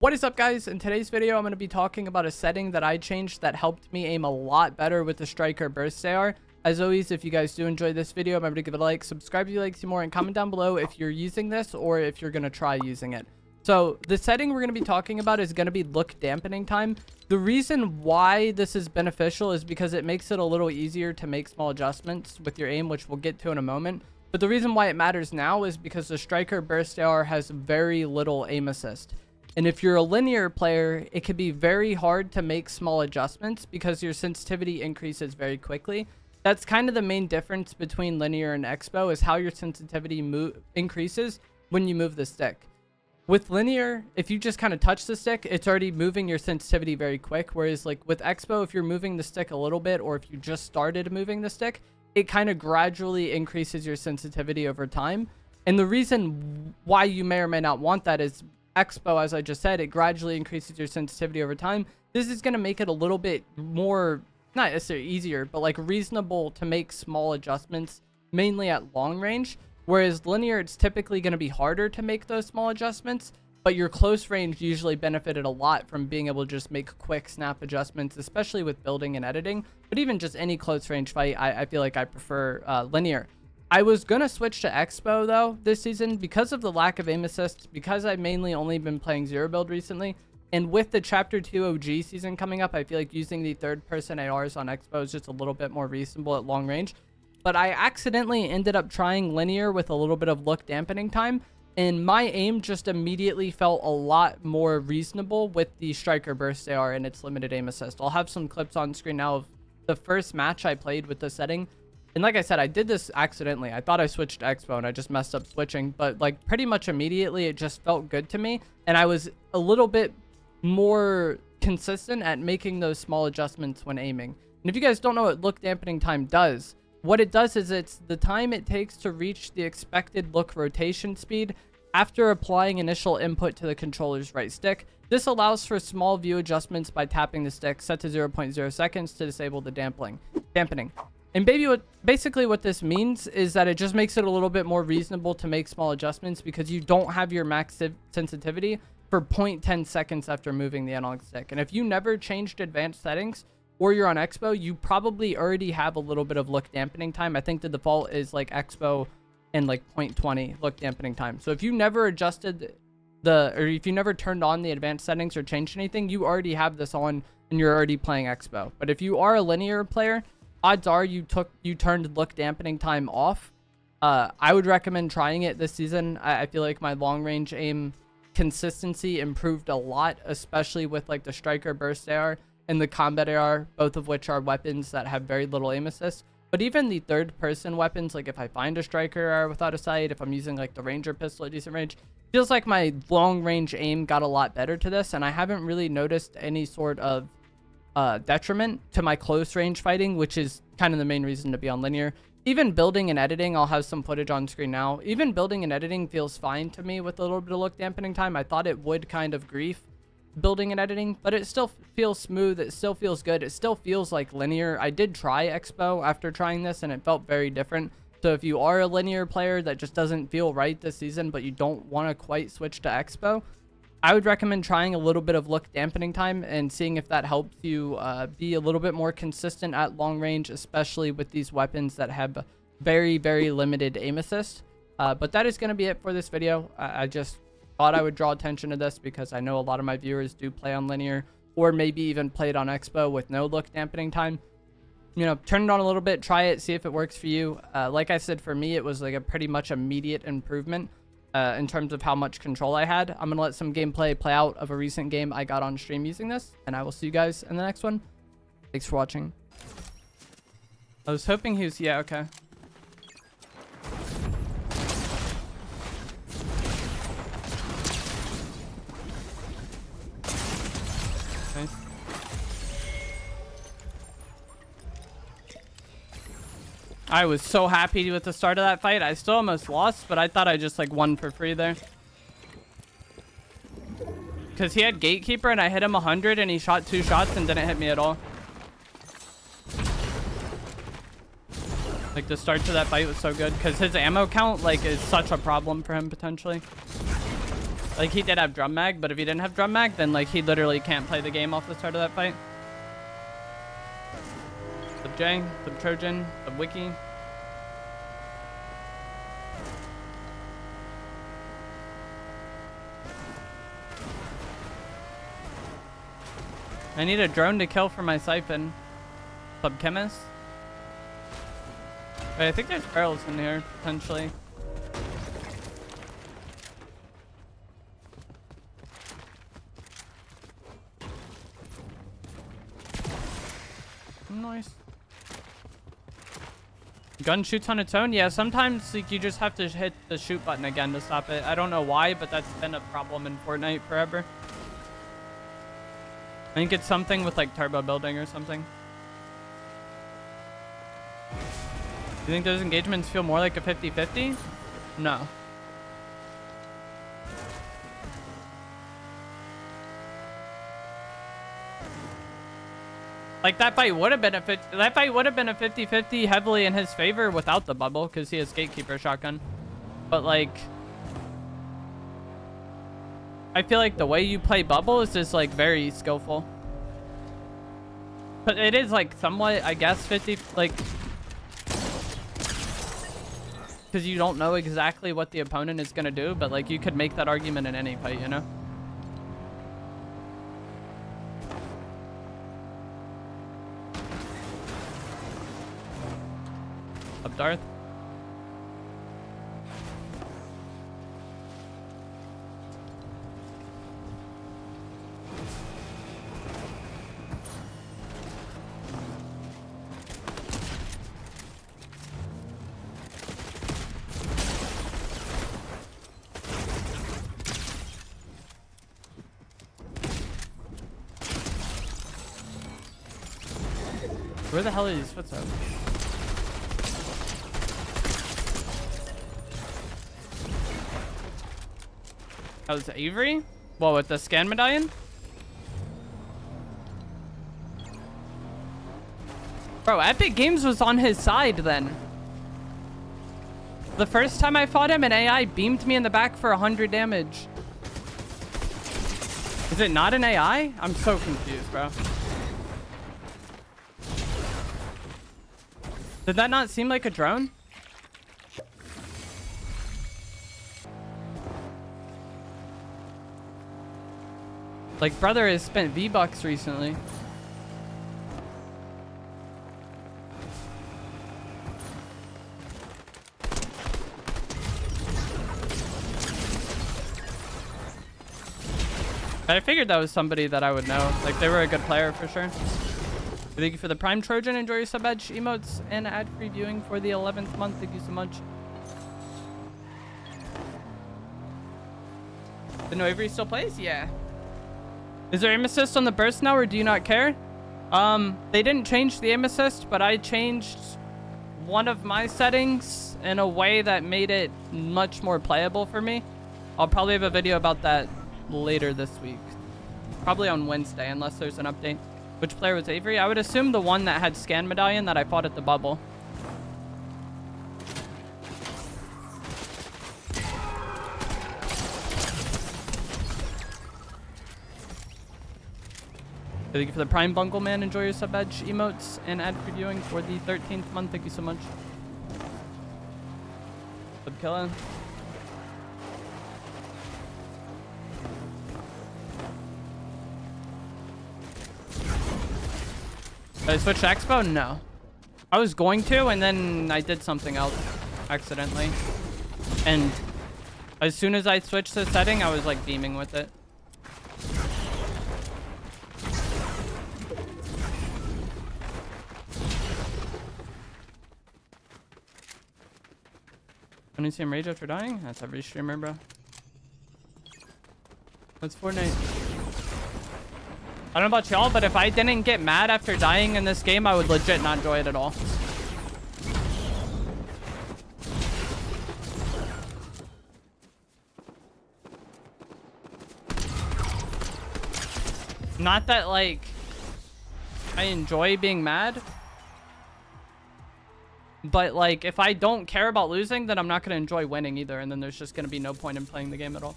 What is up, guys? In today's video, I'm going to be talking about a setting that I changed that helped me aim a lot better with the striker burst AR. As always, if you guys do enjoy this video, remember to give it a like, subscribe if you like to see more, and comment down below if you're using this or if you're going to try using it. So the setting we're going to be talking about is going to be look dampening time. The reason why this is beneficial is because it makes it a little easier to make small adjustments with your aim, which we'll get to in a moment. But the reason why it matters now is because the striker burst AR has very little aim assist. And if you're a linear player, it can be very hard to make small adjustments because your sensitivity increases very quickly. That's kind of the main difference between linear and expo, is how your sensitivity increases when you move the stick. With linear, if you just kind of touch the stick, it's already moving your sensitivity very quick. Whereas like with expo, if you're moving the stick a little bit, or if you just started moving the stick, it kind of gradually increases your sensitivity over time. And the reason why you may or may not want that is expo, as I just said, it gradually increases your sensitivity over time. This is going to make it a little bit more, not necessarily easier, but like reasonable to make small adjustments, mainly at long range. Whereas linear, it's typically going to be harder to make those small adjustments, but your close range usually benefited a lot from being able to just make quick snap adjustments, especially with building and editing. But even just any close range fight, I feel like I prefer linear. I was going to switch to expo though this season because of the lack of aim assist, because I've mainly only been playing zero build recently. And with the chapter 2 OG season coming up, I feel like using the third person ARs on expo is just a little bit more reasonable at long range. But I accidentally ended up trying linear with a little bit of look dampening time, and my aim just immediately felt a lot more reasonable with the striker burst AR and its limited aim assist. I'll have some clips on screen now of the first match I played with the setting. And like I said, I did this accidentally. I thought I switched to expo and I just messed up switching, but like pretty much immediately it just felt good to me. And I was a little bit more consistent at making those small adjustments when aiming. And if you guys don't know what look dampening time does, what it does is it's the time it takes to reach the expected look rotation speed after applying initial input to the controller's right stick. This allows for small view adjustments by tapping the stick, set to 0.0 seconds to disable the dampening. And basically what this means is that it just makes it a little bit more reasonable to make small adjustments because you don't have your max sensitivity for 0.10 seconds after moving the analog stick. And if you never changed advanced settings or you're on expo, you probably already have a little bit of look dampening time. I think the default is like expo and like 0.20 look dampening time. So if you never adjusted or if you never turned on the advanced settings or changed anything, you already have this on and you're already playing expo. But if you are a linear player, odds are you turned look dampening time off. I would recommend trying it this season. I feel like my long range aim consistency improved a lot, especially with like the striker burst AR and the combat AR, both of which are weapons that have very little aim assist. But even the third person weapons, like if I find a striker AR without a sight, if I'm using like the ranger pistol at decent range, feels like my long range aim got a lot better to this, and I haven't really noticed any sort of detriment to my close range fighting, which is kind of the main reason to be on linear. Even building and editing, I'll have some footage on screen now. Even building and editing feels fine to me with a little bit of look dampening time. I thought it would kind of grief building and editing, but it still feels smooth. It still feels good. It still feels like linear. I did try expo after trying this and it felt very different. So if you are a linear player that just doesn't feel right this season, but you don't want to quite switch to expo, I would recommend trying a little bit of look dampening time and seeing if that helps you be a little bit more consistent at long range, especially with these weapons that have very, very limited aim assist. But that is going to be it for this video. I just thought I would draw attention to this because I know a lot of my viewers do play on linear or maybe even played on expo with no look dampening time. You know, turn it on a little bit, try it, see if it works for you. Like I said, for me, it was like a pretty much immediate improvement. In terms of how much control I had. I'm gonna let some gameplay play out of a recent game I got on stream using this, and I will see you guys in the next one. Thanks for watching. I was hoping he was, yeah, okay. Nice. I was so happy with the start of that fight. I still almost lost, but I thought I just like won for free there. Because he had Gatekeeper and I hit him 100 and he shot 2 shots and didn't hit me at all. Like the start to that fight was so good because his ammo count like is such a problem for him potentially. Like, he did have drum mag, but if he didn't have drum mag, then, like, he literally can't play the game off the start of that fight. Sub J, sub Trojan, sub Wiki. I need a drone to kill for my siphon. Sub Chemist. Wait, I think there's barrels in here, potentially. Nice. Gun shoots on its own? Yeah, sometimes like, you just have to hit the shoot button again to stop it. I don't know why, but that's been a problem in Fortnite forever. I think it's something with like turbo building or something. You think those engagements feel more like a 50-50? No. Like that fight would have been a 50-50 heavily in his favor without the bubble because he has Gatekeeper shotgun. But like, I feel like the way you play bubble is just like very skillful. But it is like somewhat, I guess, 50 like, because you don't know exactly what the opponent is gonna do, but like you could make that argument in any fight, you know. Up Darth. Where the hell are these footsteps? That was Avery? What, with the scan medallion? Bro, Epic Games was on his side then. The first time I fought him, an AI beamed me in the back for 100 damage. Is it not an AI? I'm so confused, bro. Did that not seem like a drone? Like, brother has spent V-Bucks recently. But I figured that was somebody that I would know. Like, they were a good player for sure. Thank you for the Prime Trojan. Enjoy your sub badge emotes and ad-free viewing for the 11th month. Thank you so much. Didn't know Avery still plays? Yeah. Is there aim assist on the burst now, or do you not care? They didn't change the aim assist, but I changed one of my settings in a way that made it much more playable for me. I'll probably have a video about that later this week. Probably on Wednesday, unless there's an update. Which player was Avery? I would assume the one that had scan medallion that I fought at the bubble. Thank you for the Prime Bungle Man. Enjoy your sub badge emotes and ad previewing for the 13th month. Thank you so much. Sub killer. Did I switch to Expo? No. I was going to, and then I did something else accidentally. And as soon as I switched the setting, I was like beaming with it. When you see him rage after dying? That's every streamer, bro. What's Fortnite? I don't know about y'all, but if I didn't get mad after dying in this game, I would legit not enjoy it at all. Not that, like, I enjoy being mad. But, like, if I don't care about losing, then I'm not going to enjoy winning either. And then there's just going to be no point in playing the game at all.